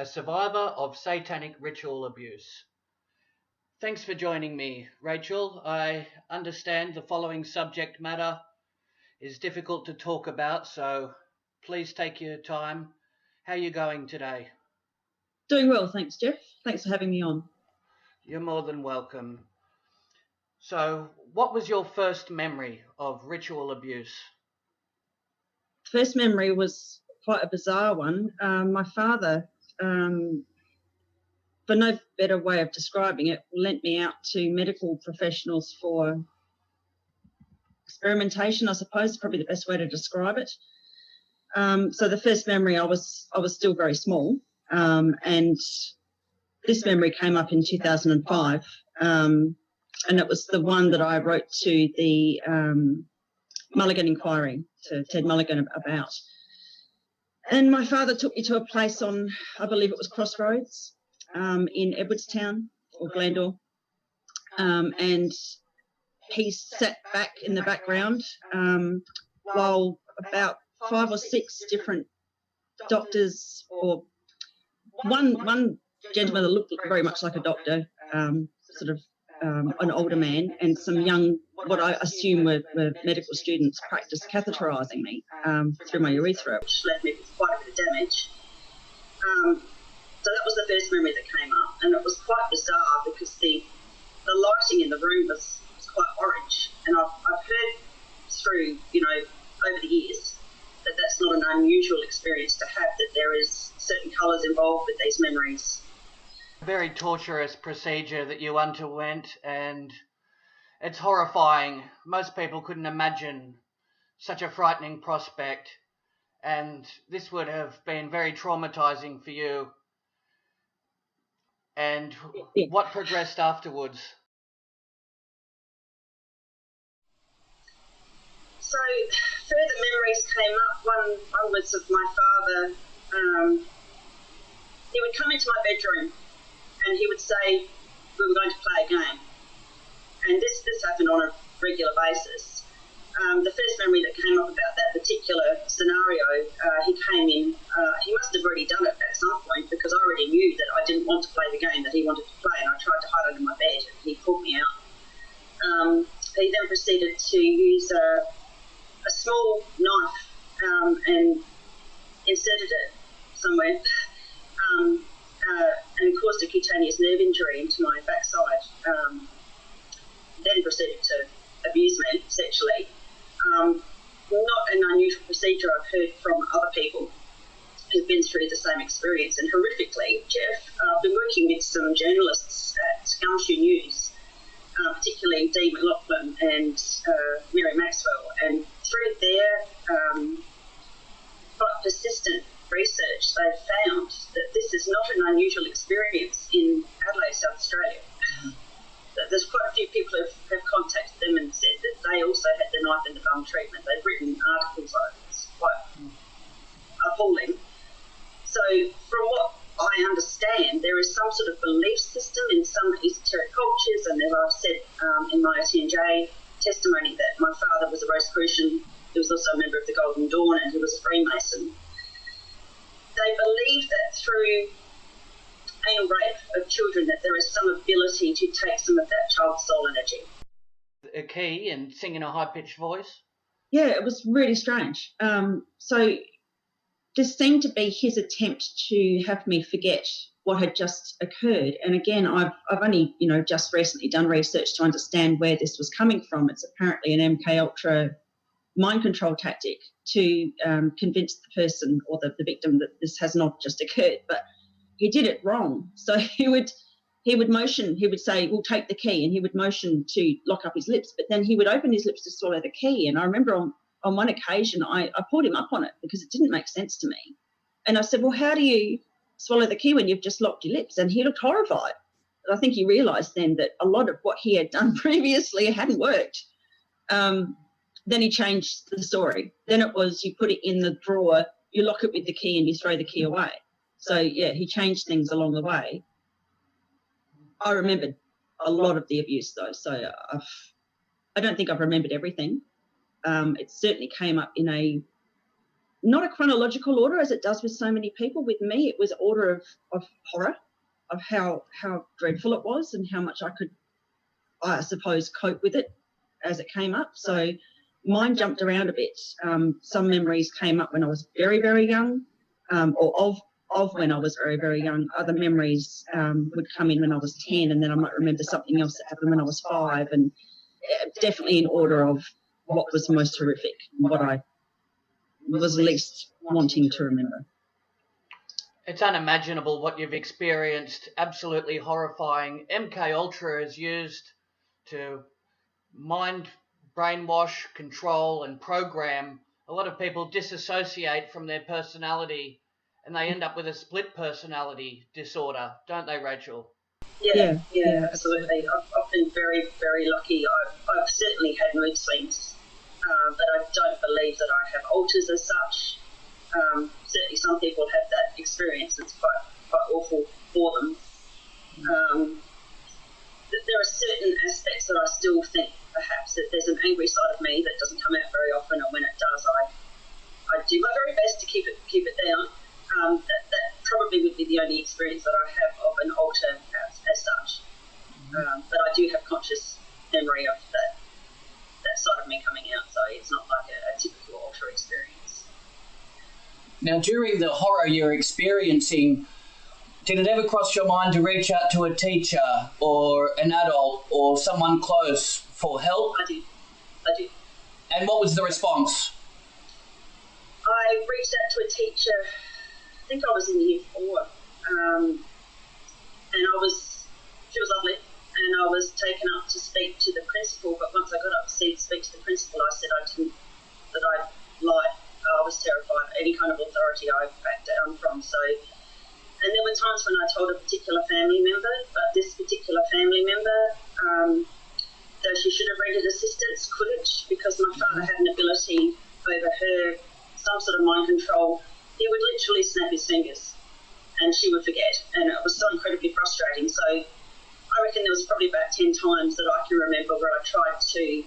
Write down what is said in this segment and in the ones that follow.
survivor of satanic ritual abuse. Thanks for joining me, Rachel. I understand the following subject matter is difficult to talk about, so please take your time. How are you going today? Doing well, thanks, Jeff. Thanks for having me on. You're more than welcome. So, what was your first memory of ritual abuse? First memory was quite a bizarre one. My father, for no better way of describing it, lent me out to medical professionals for experimentation, I suppose is probably the best way to describe it. So the first memory, I was still very small, and this memory came up in 2005, and it was the one that I wrote to the Mulligan inquiry, to Ted Mulligan about. And my father took me to a place on, I believe it was Crossroads, in Edwardstown or Glendore, and he sat back in the background while about 5 or 6 different doctors, or one gentleman that looked very much like a doctor, sort of an older man, and some young, what I assume were medical students, practiced catheterising me through my urethra, which left me with quite a bit of damage. So that was the first memory that came up, and it was quite bizarre because the lighting in the room was quite orange, and I've heard through, over the years that that's not an unusual experience to have, that there is certain colours involved with these memories. Very torturous procedure that you underwent, and it's horrifying. Most people couldn't imagine such a frightening prospect, and this would have been very traumatizing for you. And what progressed afterwards? So further memories came up. One was of my father. He would come into my bedroom and he would say we were going to play a game. And this happened on a regular basis. The first memory that came up about that particular scenario, he came in, he must have already done it at some point, because I already knew that I didn't want to play the game that he wanted to play, and I tried to hide under my bed and he pulled me out. He then proceeded to use a small knife and inserted it somewhere and caused a cutaneous nerve injury into my backside. Then proceeded to abuse me sexually. Not an unusual procedure. I've heard from other people who've been through the same experience, and horrifically, Jeff, I've been working with some journalists at Gumshoe News, particularly Dee McLaughlin and Mary Maxwell, and through their quite persistent research, they've found that this is not an unusual experience in Adelaide, South Australia. There's quite a few people who have contacted them and said that they also had the knife in the bum treatment. They've written articles on it. It's quite appalling. So from what I understand, there is some sort of belief system in some esoteric cultures, and as I've said in my TNJ testimony, that my father was a Rosicrucian. He was also a member of the Golden Dawn, and he was a Freemason. They believe that through anal rape of children, that there is some ability to take some of that child's soul energy. A key and sing in a high-pitched voice? Yeah, it was really strange. So this seemed to be his attempt to have me forget what had just occurred. And again, I've only, just recently done research to understand where this was coming from. It's apparently an MK Ultra mind control tactic to convince the person or the victim that this has not just occurred, but he did it wrong. So he would motion, he would say, "We'll take the key," and he would motion to lock up his lips, but then he would open his lips to swallow the key. And I remember on one occasion I pulled him up on it because it didn't make sense to me. And I said, "Well, how do you swallow the key when you've just locked your lips?" And he looked horrified. But I think he realised then that a lot of what he had done previously hadn't worked. Then he changed the story. Then it was you put it in the drawer, you lock it with the key, and you throw the key away. So, yeah, he changed things along the way. I remembered a lot of the abuse, though, so I don't think I've remembered everything. It certainly came up in a not a chronological order as it does with so many people. With me, it was order of horror, of how dreadful it was and how much I could, I suppose, cope with it as it came up. So mine jumped around a bit. Some memories came up when I was very, very young, or of when I was very, very young. Other memories would come in when I was 10, and then I might remember something else that happened when I was 5, and definitely in order of what was most horrific, what I was least wanting to remember. It's unimaginable what you've experienced. Absolutely horrifying. MK Ultra is used to mind, brainwash, control and program. A lot of people disassociate from their personality and they end up with a split personality disorder, don't they, Rachel? Yeah, absolutely. I've been very, very lucky. I've certainly had mood swings, but I don't believe that I have alters as such. Certainly some people have that experience. It's quite awful for them. There are certain aspects that I still think perhaps that there's an angry side of me that doesn't come out very often, and when it does, I do my very best to keep it down. That probably would be the only experience that I have of an alter as such. But I do have conscious memory of that side of me coming out, so it's not like a typical alter experience. Now, during the horror you're experiencing, did it ever cross your mind to reach out to a teacher or an adult or someone close for help? I did. And what was the response? I reached out to a teacher, I think I was in year 4, and she was lovely, and I was taken up to speak to the principal, but once I got up to speak to the principal, I said that I lied. I was terrified. Any kind of authority I backed down from. And there were times when I told a particular family member, but this particular family member, though she should have rendered assistance, couldn't, because my father had an ability over her, some sort of mind control. He would literally snap his fingers and she would forget, and it was so incredibly frustrating. So I reckon there was probably about 10 times that I can remember where I tried to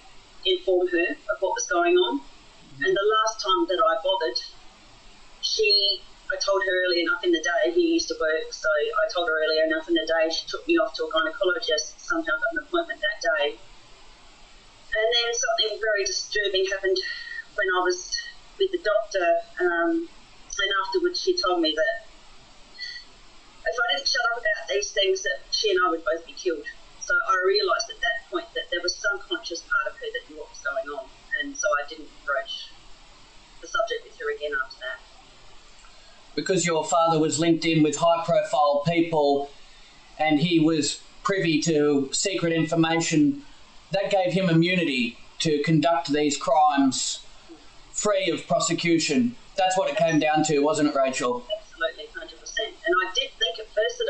inform her of what was going on. And the last time that I bothered, I told her early enough in the day, he used to work, so I told her early enough in the day, she took me off to a gynaecologist, somehow got an appointment that day. And then something very disturbing happened when I was with the doctor, and afterwards she told me that if I didn't shut up about these things, that she and I would both be killed. So I realised at that point that there was some conscious part of her that knew what was going on, and so I didn't broach the subject with her again after that. Because your father was linked in with high-profile people and he was privy to secret information, that gave him immunity to conduct these crimes free of prosecution. That's what it came down to, wasn't it, Rachel? Absolutely, 100%. And I did think at first that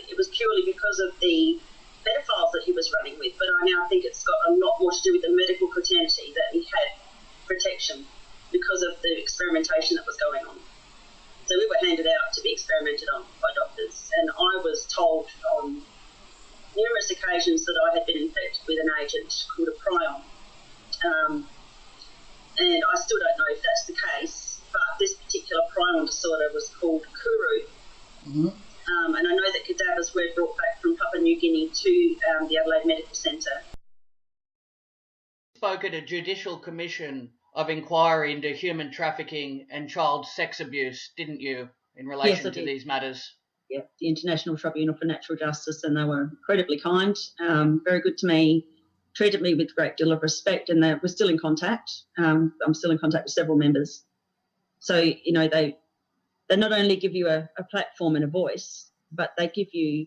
it was purely because of the pedophiles that he was running with, but I now think it's got a lot more to do with the medical fraternity, that he had protection because of the experimentation that was going on. So we were handed out to be experimented on by doctors, and I was told on numerous occasions that I had been infected with an agent called a prion. And I still don't know if that's the case, but this particular prion disorder was called Kuru. Mm-hmm. And I know that cadavers were brought back from Papua New Guinea to the Adelaide Medical Centre. Spoke at a judicial commission of inquiry into human trafficking and child sex abuse, didn't you, in relation to these matters? Yeah, the International Tribunal for Natural Justice, and they were incredibly kind, very good to me, treated me with a great deal of respect, and we're still in contact. I'm still in contact with several members. So, you know, they not only give you a platform and a voice, but they give you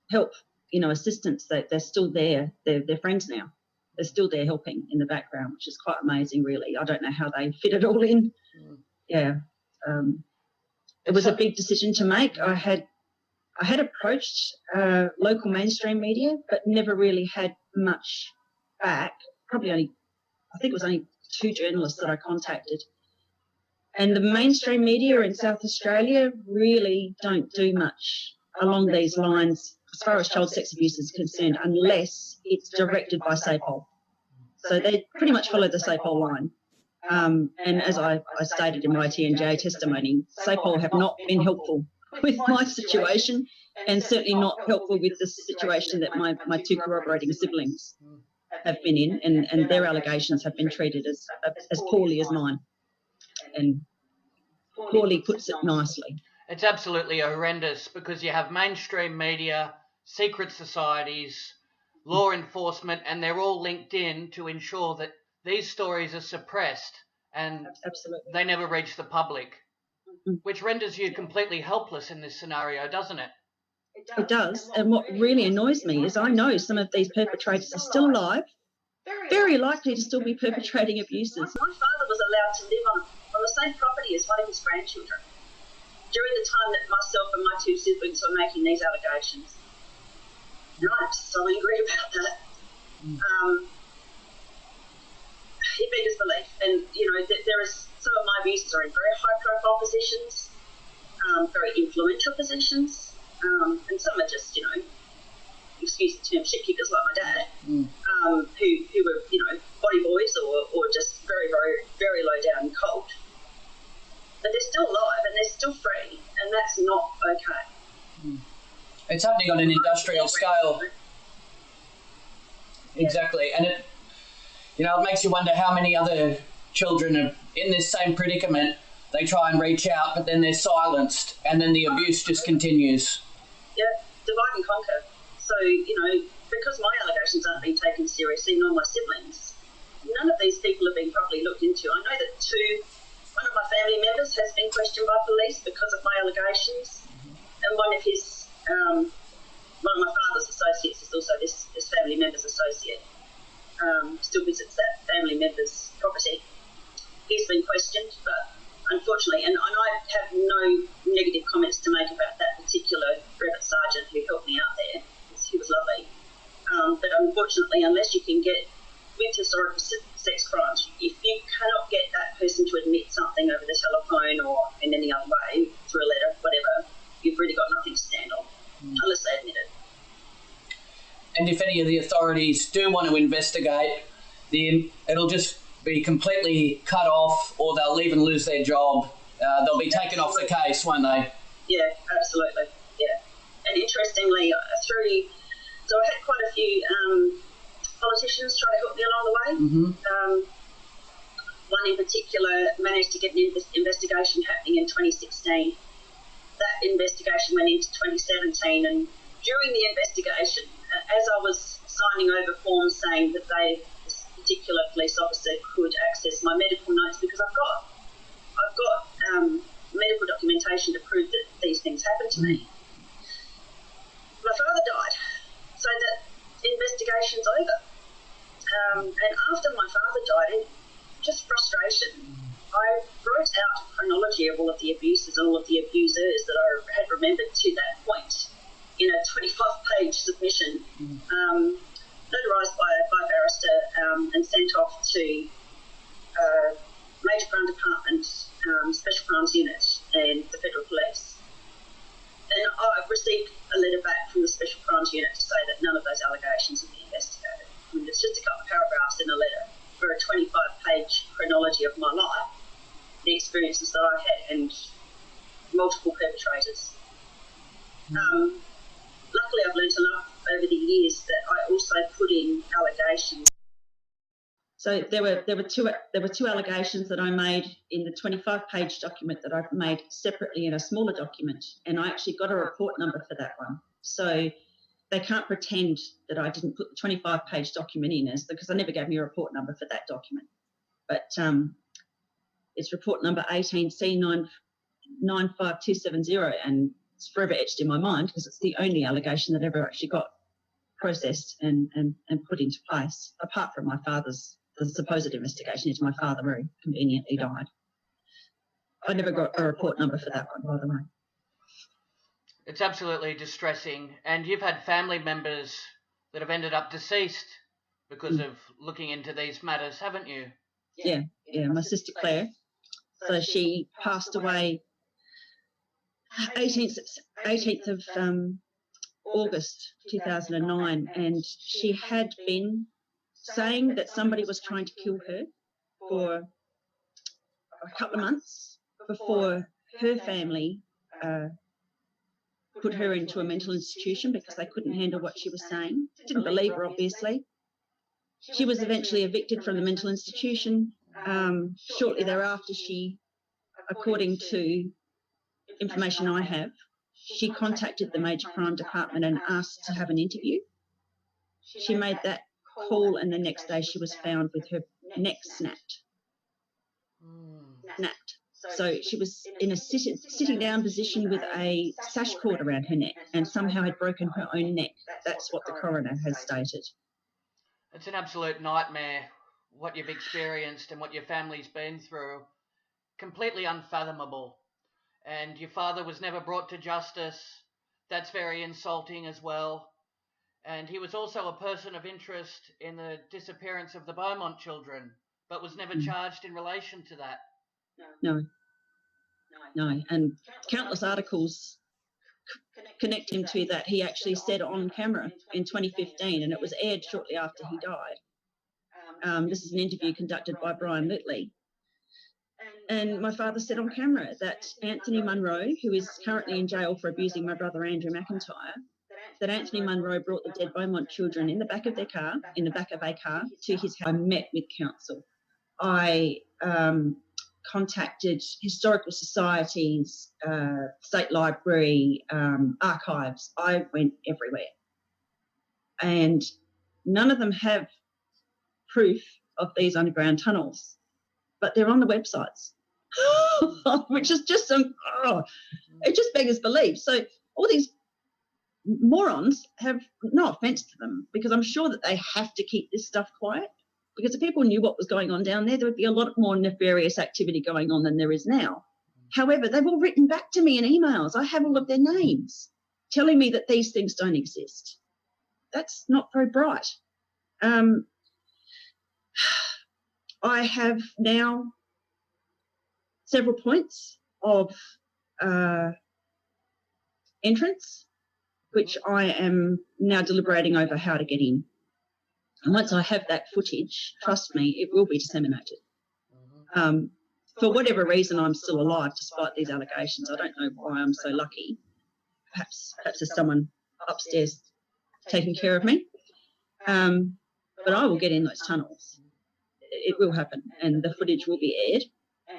help, you know, assistance. They're still there. They're friends now. They're still there helping in the background, which is quite amazing, really. I don't know how they fit it all in. Yeah. It was a big decision to make. I had approached local mainstream media, but never really had much back. I think it was only 2 journalists that I contacted. And the mainstream media in South Australia really don't do much along these lines as far as child sex abuse is concerned, unless it's directed by SAPOL. So they pretty much follow the SAPOL line. And as I stated in my TNJ testimony, SAPOL have not been helpful with my situation, and certainly not helpful with the situation that my two corroborating siblings have been in, and their allegations have been treated as poorly as mine. And poorly puts it nicely. It's absolutely horrendous, because you have mainstream media, secret societies, law enforcement, and they're all linked in to ensure that these stories are suppressed and Absolutely. they never reach the public, which renders you completely helpless in this scenario, doesn't it? It does. And what really annoys me is I know some of these perpetrators are still alive, very likely to still be perpetrating abuses. My father was allowed to live on the same property as one of his grandchildren during the time that myself and my two siblings were making these allegations. And I'm so angry about that. It beggars belief. And, you know, there is, some of my abuses are in very high-profile positions, very influential positions, and some are just, you know, excuse the term, shit kickers like my dad, who were, you know, body boys or just very, very, very low down cult. But they're still alive and they're still free, and that's not okay. It's happening on an industrial scale. Exactly. And it, you know, it makes you wonder how many other children are in this same predicament. They try and reach out, but then they're silenced, and then the abuse just continues. Yeah, divide and conquer. So, you know, because my allegations aren't being taken seriously, nor my siblings, none of these people have been properly looked into. I know that one of my family members has been questioned by police because of my allegations, and one of my father's associates is also this family member's associate, still visits that family member's property. He's been questioned, but unfortunately, and I have no negative comments to make about that particular brevet sergeant who helped me out there. He was lovely. But unfortunately, unless you can get, with historical sex crimes, if you cannot get that person to admit something over the telephone or in any other way, through a letter, whatever, you've really got nothing to stand on, unless they admit it. And if any of the authorities do want to investigate, it'll just be completely cut off, or they'll even lose their job. They'll be taken off the case, won't they? Yeah, absolutely. Yeah. And interestingly, so I had quite a few politicians try to help me along the way. One in particular managed to get an investigation happening in 2016. That investigation went into 2017, and during the investigation, as I was signing over forms saying that this particular police officer could access my medical notes, because I've got medical documentation to prove that these things happened to me. My father died, so that investigation's over. And after my father died, in just frustration, I wrote out a chronology of all of the abuses and all of the abusers that I had remembered to that point in a 25-page submission, notarised by a barrister, and sent off to Major Crime Department, Special Crimes Unit and the Federal Police. And I've received a letter back from the Special Crimes Unit to say that none of those allegations have been investigated. I mean, it's just a couple of paragraphs in a letter for a 25-page chronology of my life, the experiences that I had, and multiple perpetrators. Luckily, I've learnt enough over the years that I also put in allegations. So there were two allegations that I made in the 25-page document that I've made separately in a smaller document, and I actually got a report number for that one. So they can't pretend that I didn't put the 25-page document in, because I never gave me a report number for that document. But it's report number 18C95270, and it's forever etched in my mind because it's the only allegation that ever actually got processed and put into place, apart from the supposed investigation into my father who conveniently died. I never got a report number for that one, by the way. It's absolutely distressing. And you've had family members that have ended up deceased because of looking into these matters, haven't you? Yeah, my sister Claire. So she passed away 18th of August 2009, and she had been saying that somebody was trying to kill her for a couple of months before her family put her into a mental institution because they couldn't handle what she was saying. Didn't believe her, obviously. She was eventually evicted from the mental institution. Shortly thereafter, she, according to information I have, she contacted the Major Crime Department and asked to have an interview. She made that call, and the next day she was found with her neck snapped. So she was in a sitting down position with a sash cord around her neck and somehow had broken her own neck. That's what the coroner has stated. It's an absolute nightmare, what you've experienced and what your family's been through. Completely unfathomable. And your father was never brought to justice. That's very insulting as well. And he was also a person of interest in the disappearance of the Beaumont children, but was never charged in relation to that. No. And countless articles connect him to that. He actually said on camera in 2015, and it was aired shortly after he died. This is an interview conducted by Brian Litley. And my father said on camera that Anthony Munro, who is currently in jail for abusing my brother Andrew McIntyre, that Anthony Munro brought the dead Beaumont children in the back of their car, in the back of a car, to his house. I met with counsel. I contacted historical societies, state library, archives. I went everywhere. And none of them have proof of these underground tunnels, but they're on the websites, which is just it just beggars belief. So all these morons have, no offence to them, because I'm sure that they have to keep this stuff quiet, because if people knew what was going on down there, there would be a lot more nefarious activity going on than there is now. However, they've all written back to me in emails. I have all of their names telling me that these things don't exist. That's not very bright. I have now several points of entrance, which I am now deliberating over how to get in. And once I have that footage, trust me, it will be disseminated. For whatever reason, I'm still alive despite these allegations. I don't know why I'm so lucky. Perhaps there's someone upstairs taking care of me. But I will get in those tunnels. It will happen, and the footage will be aired.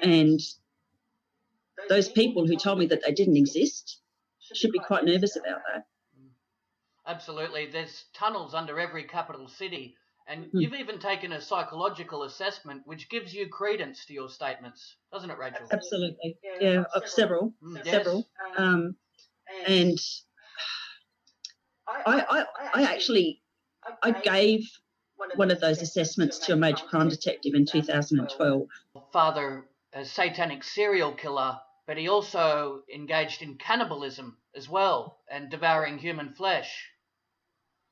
And those people who told me that they didn't exist should be quite nervous about that. Absolutely. There's tunnels under every capital city, and you've even taken a psychological assessment which gives you credence to your statements, doesn't it, Rachel? Absolutely. Yeah, several. And I gave one of those assessments to a major crime detective in 2012. Father, a satanic serial killer, but he also engaged in cannibalism as well and devouring human flesh.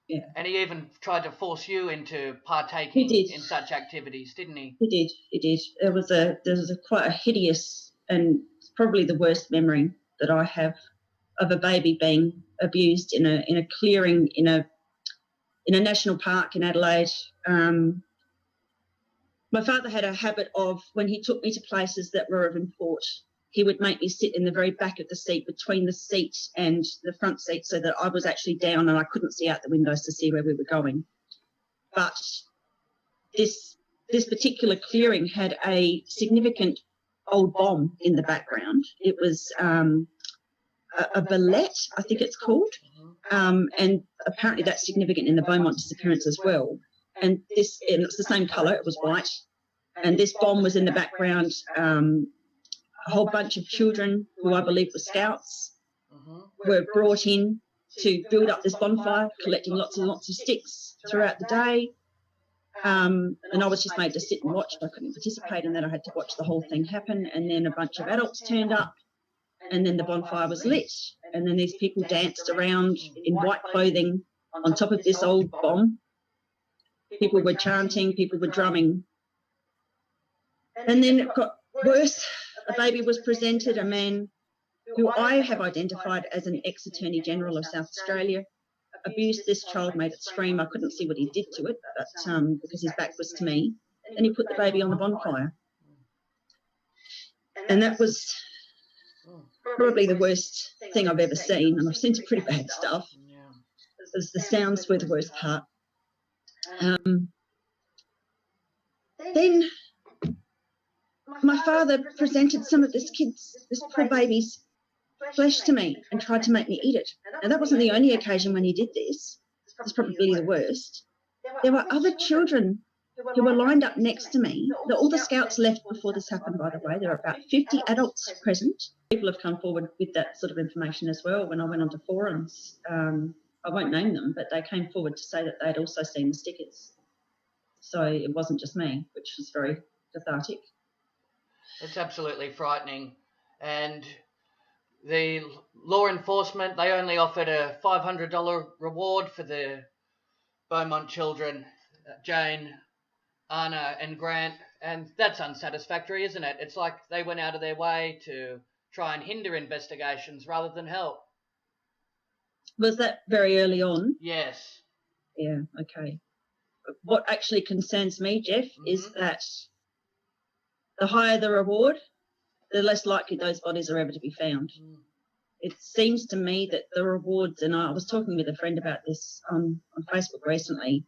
Yeah. And he even tried to force you into partaking in such activities, didn't he? He did. There was quite a hideous and probably the worst memory that I have of a baby being abused in a clearing in a national park in Adelaide. My father had a habit of, when he took me to places that were of import, he would make me sit in the very back of the seat, between the seat and the front seat, so that I was actually down and I couldn't see out the windows to see where we were going. But this particular clearing had a significant old bomb in the background. It was a ballet, I think it's called, and apparently that's significant in the Beaumont disappearance as well. And it's the same colour, it was white, and this bomb was in the background. A whole bunch of children, who I believe were scouts, were brought in to build up this bonfire, collecting lots and lots of sticks throughout the day. And I was just made to sit and watch. I couldn't participate in that. I had to watch the whole thing happen. And then a bunch of adults turned up, and then the bonfire was lit. And then these people danced around in white clothing on top of this old bomb. People were chanting, people were drumming. And then it got worse. A baby was presented, a man who I have identified as an ex-Attorney General of South Australia, abused this child, made it scream. I couldn't see what he did to it, but because his back was to me. And he put the baby on the bonfire. And that was probably the worst thing I've ever seen, and I've seen some pretty bad stuff. The sounds were the worst part. Then my father presented some of this poor baby's flesh to me and tried to make me eat it. Now, that wasn't the only occasion when he did this. It was probably the worst. There were other children who were lined up next to me. All the scouts left before this happened, by the way. There were about 50 adults present. People have come forward with that sort of information as well. When I went onto forums, I won't name them, but they came forward to say that they'd also seen the stickers. So it wasn't just me, which was very cathartic. It's absolutely frightening. And the law enforcement, they only offered a $500 reward for the Beaumont children, Jane, Anna and Grant, and that's unsatisfactory, isn't it? It's like they went out of their way to try and hinder investigations rather than help. Was that very early on? Yes. Yeah, okay. What actually concerns me, Jeff, is that the higher the reward, the less likely those bodies are ever to be found. It seems to me that the rewards, and I was talking with a friend about this on Facebook recently,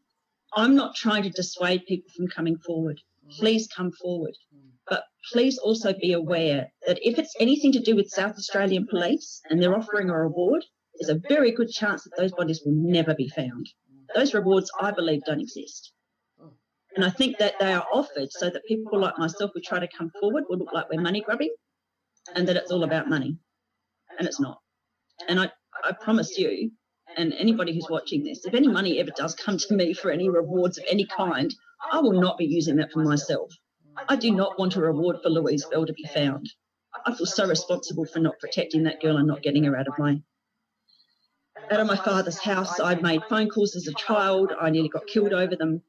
I'm not trying to dissuade people from coming forward. Please come forward. But please also be aware that if it's anything to do with South Australian Police and they're offering a reward, there's a very good chance that those bodies will never be found. Those rewards, I believe, don't exist. And I think that they are offered so that people like myself who try to come forward will look like we're money grubbing and that it's all about money. And it's not. And I promise you, and anybody who's watching this, if any money ever does come to me for any rewards of any kind, I will not be using that for myself. I do not want a reward for Louise Bell to be found. I feel so responsible for not protecting that girl and not getting her out of my father's house. I'd made phone calls as a child. I nearly got killed over them.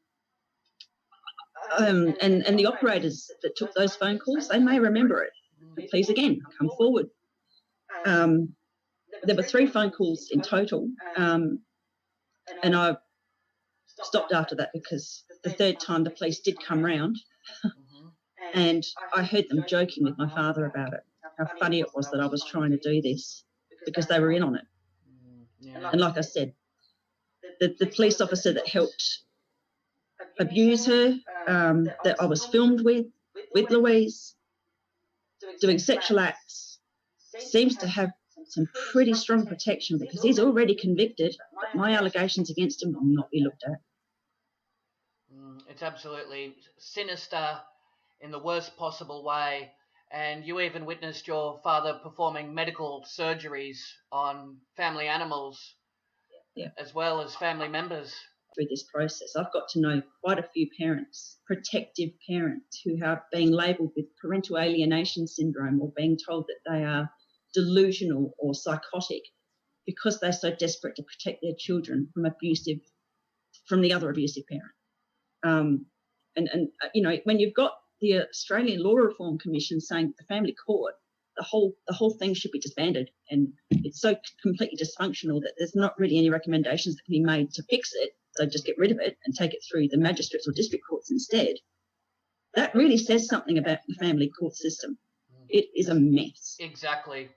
And the operators that took those phone calls, they may remember it. But please, again, come forward. There were 3 phone calls in total, and I stopped after that because the third time the police did come round, and I heard them joking with my father about it, how funny it was that I was trying to do this because they were in on it. And like I said, the police officer that helped abuse her, that I was filmed with Louise, doing sexual acts, seems to have some pretty strong protection because he's already convicted, but my allegations against him will not be looked at. It's absolutely sinister in the worst possible way, and you even witnessed your father performing medical surgeries on family animals, as well as family members. Through this process, I've got to know quite a few parents, protective parents, who are being labelled with parental alienation syndrome or being told that they are delusional or psychotic because they're so desperate to protect their children from the other abusive parent. And you know, when you've got the Australian Law Reform Commission saying the family court, the whole thing should be disbanded, and it's so completely dysfunctional that there's not really any recommendations that can be made to fix it. So just get rid of it and take it through the magistrates or district courts instead. That really says something about the family court system. It is a mess. Exactly.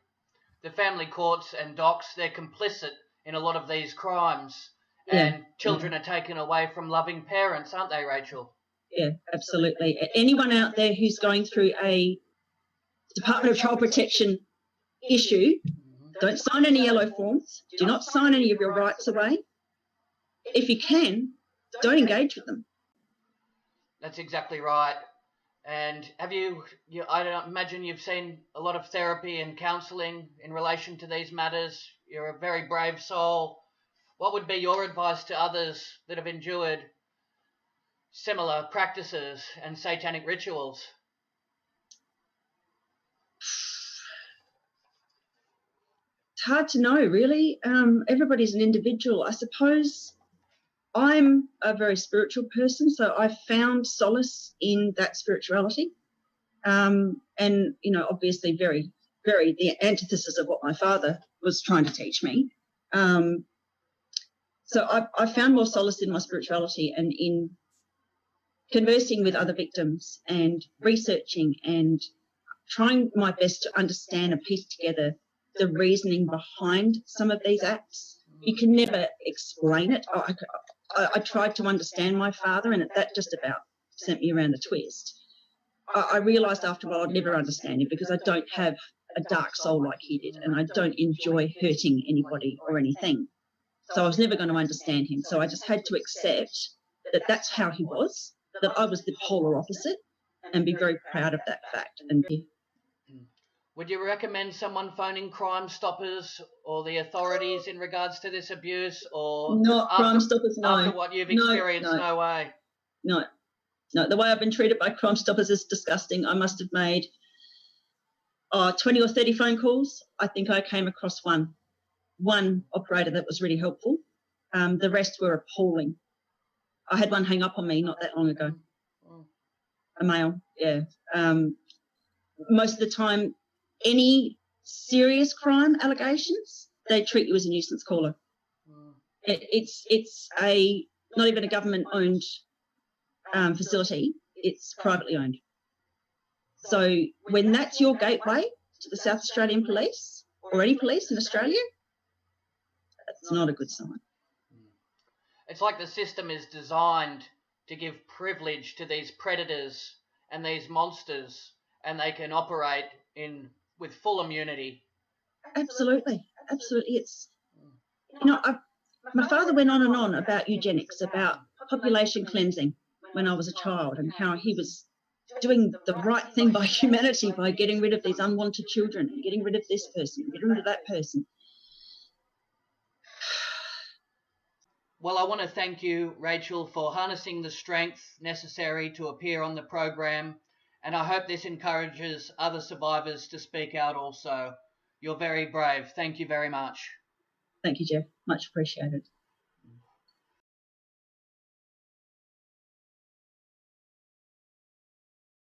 The family courts and docs, they're complicit in a lot of these crimes. And children are taken away from loving parents, aren't they, Rachel? Yeah, absolutely. Anyone out there who's going through a Department of Child Protection issue, don't sign any yellow forms. Do not sign any of your rights away. If you can, don't engage with them. That's exactly right. And have you I don't imagine you've seen a lot of therapy and counselling in relation to these matters. You're a very brave soul. What would be your advice to others that have endured similar practices and satanic rituals? It's hard to know, really. Everybody's an individual. I suppose I'm a very spiritual person, so I found solace in that spirituality. And, you know, obviously very, very the antithesis of what my father was trying to teach me. So I found more solace in my spirituality and in conversing with other victims and researching and trying my best to understand and piece together the reasoning behind some of these acts. You can never explain it. I tried to understand my father, and that just about sent me around a twist. I realised after a while I'd never understand him because I don't have a dark soul like he did, and I don't enjoy hurting anybody or anything. So I was never going to understand him. So I just had to accept that that's how he was, that I was the polar opposite, and be very proud of that fact. And would you recommend someone phoning Crime Stoppers or the authorities in regards to this abuse, or not Crime Stoppers? No. After what you've experienced, no way. No, the way I've been treated by Crime Stoppers is disgusting. I must have made 20 or 30 phone calls. I think I came across one operator that was really helpful. The rest were appalling. I had one hang up on me not that long ago. A male, yeah. Most of the time, any serious crime allegations, they treat you as a nuisance caller. It's not even a government-owned facility. It's privately owned. So when that's your gateway to the South Australian Police or any police in Australia, that's not a good sign. It's like the system is designed to give privilege to these predators and these monsters, and they can operate with full immunity. Absolutely. It's, my father went on and on about eugenics, about population cleansing when I was a child, and how he was doing the right thing by humanity by getting rid of these unwanted children and getting rid of this person, getting rid of that person. Well, I want to thank you, Rachel, for harnessing the strength necessary to appear on the program, and I hope this encourages other survivors to speak out also. You're very brave. Thank you very much. Thank you, Jeff. Much appreciated.